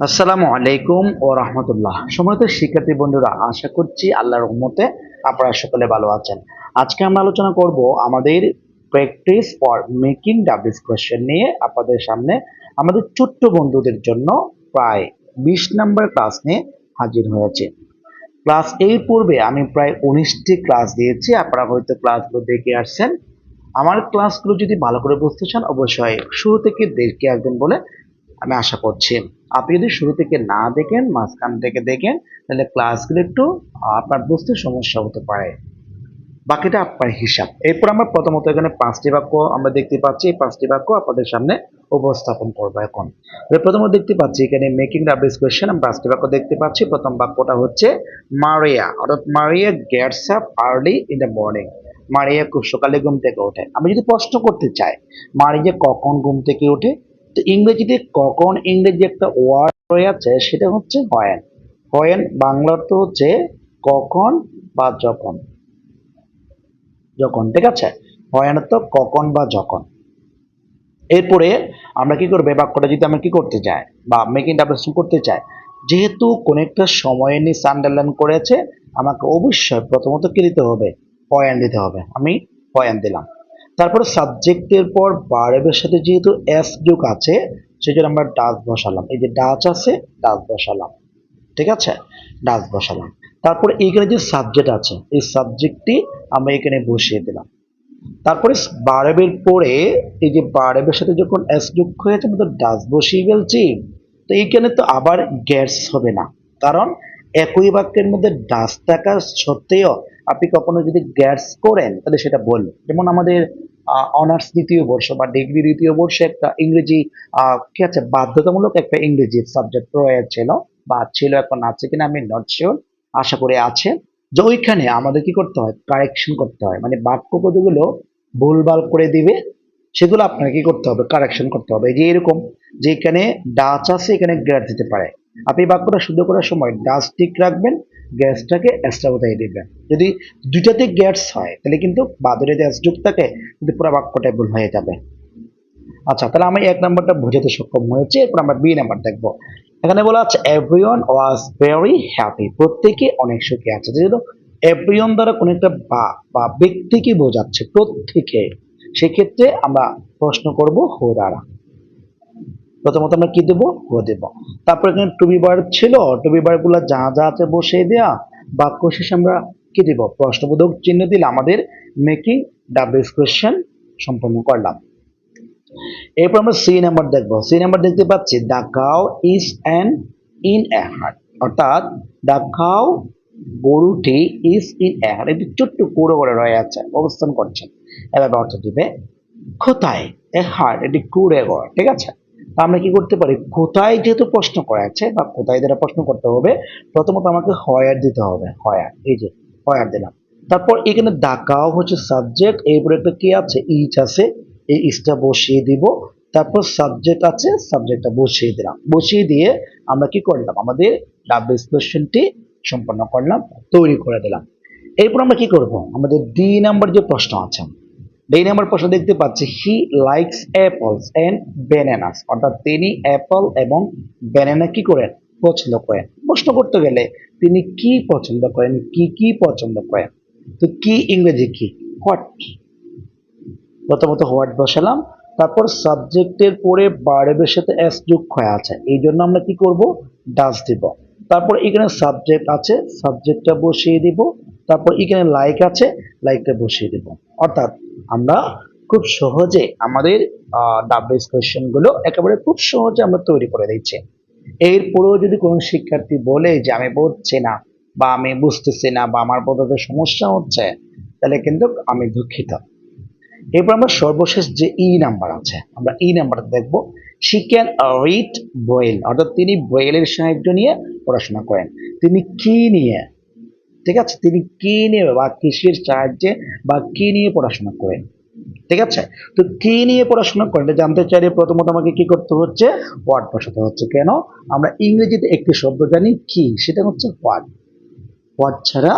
আসসালামু আলাইকুম ও রহমতুল্লাহ। সম্মানিত শিক্ষার্থী বন্ধুরা, আশা করছি আল্লাহর রহমতে আপনারা সকলে ভালো আছেন। আজকে আমরা আলোচনা করব আমাদের practice for making WS question নিয়ে। আপনাদের সামনে আমাদের ছোট্ট বন্ধুদের জন্য প্রায় 20 নম্বর ক্লাস নিয়ে হাজির হয়েছে। ক্লাস এই পূর্বে আমি প্রায় 19টি ক্লাস দিয়েছি, আপনারা হয়তো ক্লাসগুলো দেখে আসছেন। আমার ক্লাসগুলো যদি ভালো করে বুঝতে চান অবশ্যই শুরু থেকে দেখে আসবেন বলে আমি আশা করছি। আপনি যদি শুরু থেকে না দেখেন, মাঝখান থেকে দেখেন, তাহলে ক্লাসগুলো একটু আপনার বুঝতে সমস্যা হতে পারে। বাকিটা আপনার হিসাব। এরপর আমরা প্রথমত এখানে 5টি বাক্য আমরা দেখতে পাচ্ছি। এই 5টি বাক্য আপনাদের সামনে উপস্থাপন করবো এখন। প্রথমত দেখতে পাচ্ছি এখানে মেকিং ডাব্লিউএস কোয়েশ্চেন। আমরা 5টি বাক্য দেখতে পাচ্ছি। প্রথম বাক্যটা হচ্ছে মারিয়া, অর্থাৎ মারিয়া gets up early in the morning. মারিয়া খুব সকালে ঘুম থেকে ওঠে। আমি যদি প্রশ্ন করতে চাই মারিয়া কখন ঘুম থেকে ওঠে, তো ইংরেজিতে কখন, ইংরেজি একটা ওয়ার্ড রয়েছে সেটা হচ্ছে হোয়েন। হোয়েন বাংলা অর্থ হচ্ছে কখন বা যখন। যখন, ঠিক আছে। হোয়েন অর্থ কখন বা যখন। এরপরে আমরা কি করবো, এই বাক্যটা যদি আমরা কি করতে চাই বা মেকিং ডাব্লিউএস করতে চাই, যেহেতু কোন একটা সময় নিয়ে আন্ডারলাইন করেছে, আমাকে অবশ্যই প্রথমত কি দিতে হবে, পয়েন্ট দিতে হবে। আমি পয়েন্ট দিলাম। তারপরে সাবজেক্টের পর ভার্বের সাথে যেহেতু এস যোগ আছে, সেজন্য আমরা ডাচ বসালাম। এই যে ডাচ আছে, ডাচ বসালাম, ঠিক আছে, ডাচ বসালাম। তারপরে এইখানে যে সাবজেক্ট আছে, এই সাবজেক্টটি আমরা এখানে বসিয়ে দিলাম। তারপরে বারেবের পরে এই যে বারেবের সাথে যখন এস যুক্ত হয়েছে, আমরা তো ডাস বসিয়ে ফেলছি। তো এইখানে তো আবার গ্যাস হবে না, কারণ একই বাক্যের মধ্যে ডাস থাকা সত্ত্বেও আপনি কখনো যদি গ্যাস করেন তাহলে সেটা বলবেন। যেমন আমাদের অনার্স দ্বিতীয় বর্ষ বা ডিগ্রি দ্বিতীয় বর্ষে একটা ইংরেজি কি আছে, বাধ্যতামূলক একটা ইংরেজি সাবজেক্ট রয়েছিল বা ছিল, এখন আছে কিনা আমি নট শিওর, আশা করি আছে। যে ওইখানে আমাদের কি করতে হয়, কারেকশন করতে হয়, মানে বাক্য পদগুলো ভুলভাল করে দিবে, সেগুলো আপনাকে কি করতে হবে, কারেকশন করতে হবে। এই যে এরকম, যে এখানে ডাচ আছে, এখানে গ্যাস দিতে পারে। আপনি বাক্যটা শুদ্ধ করার সময় ডাচ ঠিক রাখবেন, গ্যাসটাকে এক্সট্রা উঠাই দিবেন। যদি দুইটাতে গ্যাস হয় তাহলে কিন্তু বাদরে গ্যাস যোগ থাকে, কিন্তু পুরো বাক্যটা ভুল হয়ে যাবে। আচ্ছা, তাহলে আমি 1 নম্বরটা বোঝাতে সক্ষম হয়েছি। এরপর আমরা বি নাম্বার দেখবো। এখানে বলা আছে এভরিওয়ান ওয়াজ ভেরি হ্যাপি, প্রত্যেকে অনেক সুখী আছে। যেহেতু এভরিওয়ান দ্বারা কোন একটা বা বা ব্যক্তিকে বোঝাচ্ছে, প্রত্যেকে, সেক্ষেত্রে আমরা প্রশ্ন করব হো দ্বারা। প্রথমত আমরা কি দেবো, হো দেব। তারপর এখানে টু বি ভার্ব ছিল, টু বি ভার্ব গুলো যা যা আছে বসিয়ে দেয়া, বাক্য শেষে আমরা কি দেব, প্রশ্নবোধক চিহ্ন দিলে আমাদের মেকিং ডাব্লিউএস কোয়েশ্চেন সম্পন্ন করলাম। এরপর আমরা সি নাম্বার দেখবো। সি নাম্বার দেখতে পাচ্ছি the cow is an in a heart, অর্থাৎ দ্য কাউ গরুটি ইজ ইন এ হার্ট, একটি ছোট্ট কুড়ো করে রয়ে আছে, অবস্থান করছে। এভাবে অর্থ দিবে কোথায়, এ হার্ট এটি কুড়ে ঘর, ঠিক আছে। আমরা কি করতে পারি, কোথায় যেহেতু প্রশ্ন করা আছে বা কোথায় দ্বারা প্রশ্ন করতে হবে, প্রথমত আমাকে হয়ার দিতে হবে, হয়ার, এই যে হয়ার দিলাম। তারপর এখানে দ্য কাউ হচ্ছে সাবজেক্ট, এরপরে একটা কি আছে, ইচ আছে, এই ইচটা বসিয়ে দিব। তারপর সাবজেক্ট আছে, সাবজেক্টটা বসিয়ে দিলাম। বসিয়ে দিয়ে আমরা কি করলাম, আমাদের ডাব্লিউএস কোশ্চেনটি সম্পন্ন করলাম, তৈরি করে দিলাম। এরপর আমরা কি করব, আমাদের ডি নাম্বার যে প্রশ্ন আছে, ডি নাম্বার প্রশ্ন দেখতে পাচ্ছি he likes apples and bananas, অর্থাৎ তিনি অ্যাপল এবং ব্যানানা কি করেন, পছন্দ করেন। প্রশ্ন করতে গেলে তিনি কি পছন্দ করেন, কি কি পছন্দ করেন, তো কি ইংরেজি কি, হোয়াট। প্রথমত হোয়াট বসালাম। তারপর সাবজেক্টের পরে ভার্বের সাথে এস যোগ হয়ে আছে, এই জন্য আমরা কি করব, ডাস দিব। তারপর এখানে সাবজেক্ট আছে, সাবজেক্টটা বসিয়ে দিব। তারপর এখানে লাইক আছে, লাইকটা বসিয়ে দিব। অর্থাৎ আমরা খুব সহজে আমাদের ডাব্লিউএস কোয়েশ্চেন গুলো একেবারে খুব সহজে আমরা তৈরি করে দিচ্ছি। এরপরেও যদি কোনো শিক্ষার্থী বলে যে আমি বুঝছি না বা আমি বুঝতেছি না বা আমার বোঝাতে সমস্যা হচ্ছে, তাহলে কিন্তু আমি দুঃখিত। এরপর আমরা সর্বশেষ যে ই নাম্বার আছে, আমরা ই নাম্বার দেখব। শি ক্যান রিড ব্রেইল, অর্থাৎ তিনি ব্রেইলের সাহায্য নিয়ে পড়াশোনা করেন। তিনি কি নিয়ে, ঠিক আছে, তিনি কি নিয়ে বা কিসের সাহায্যে বা কি নিয়ে পড়াশোনা করেন, ঠিক আছে। তো কি নিয়ে পড়াশোনা করেন এটা জানতে চাইলে প্রথমত আমাকে কি করতে হচ্ছে, হোয়াট বসাতে হচ্ছে। কেন, আমরা ইংরেজিতে একটি শব্দ জানি কি, সেটা হচ্ছে হোয়াট। হোয়াট ছাড়া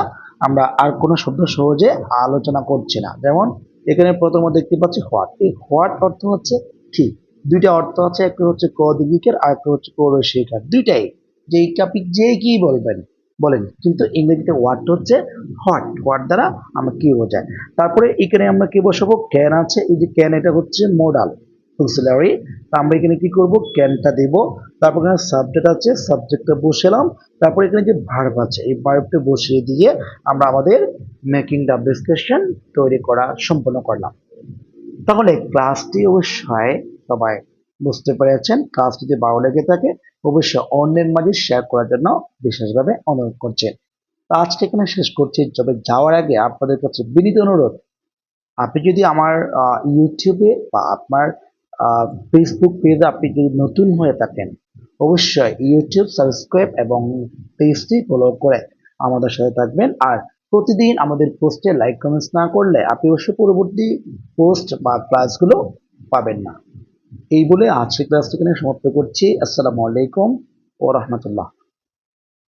আমরা আর কোনো শব্দ সহজে আলোচনা করছি না। যেমন এখানে প্রথমত দেখতে পাচ্ছি হোয়াট, এই হোয়াট অর্থ হচ্ছে কি, দুইটা অর্থ আছে, একটা হচ্ছে ক দীর্ঘিকার আর একটা হচ্ছে ক রস্বইকার, দুইটাই যেই টপিক যে কি বলবেন বলেন, কিন্তু ইংরেজিতে ওয়ার্ড হচ্ছে হোয়াট দ্বারা আমরা কি বোঝায়। তারপরে এখানে আমরা কি বসাবো, ক্যান আছে, এই যে ক্যান এটা হচ্ছে মোডাল অক্সিলারি, আমরা এখানে কি করব, ক্যানটা দেব। তারপর এখানে সাবজেক্ট আছে, সাবজেক্টটা বসালাম। তারপর এখানে যে ভার্ব আছে, এই ভার্বটা বসিয়ে দিয়ে আমরা আমাদের মেকিং দ্য ডিসকাশন তৈরি করা সম্পন্ন করলাম। তাহলে ক্লাসটি অবশ্যই সবাই বুঝতে পেরেছেন। ক্লাস যদি ভালো লেগে থাকে অবশ্যই অন্যের মাঝে শেয়ার করার জন্য বিশেষভাবে অনুরোধ করছেন। তো আজকে এখানে শেষ করছি, তবে যাওয়ার আগে আপনাদের কাছে বিনীত অনুরোধ, আপনি যদি আমার ইউটিউবে বা আপনার ফেসবুক পেজে আপনি যদি নতুন হয়ে থাকেন, অবশ্যই ইউটিউব সাবস্ক্রাইব এবং পেজটি ফলো করে আমাদের সাথে থাকবেন। আর প্রতিদিন আমাদের পোস্টে লাইক কমেন্টস না করলে আপনি অবশ্যই পরবর্তী পোস্ট বা ক্লাসগুলো পাবেন না। এই বলে আজকে ক্লাসটি এখানে সমাপ্ত করছি। আসসালামু আলাইকুম ও রহমতুল্লাহ।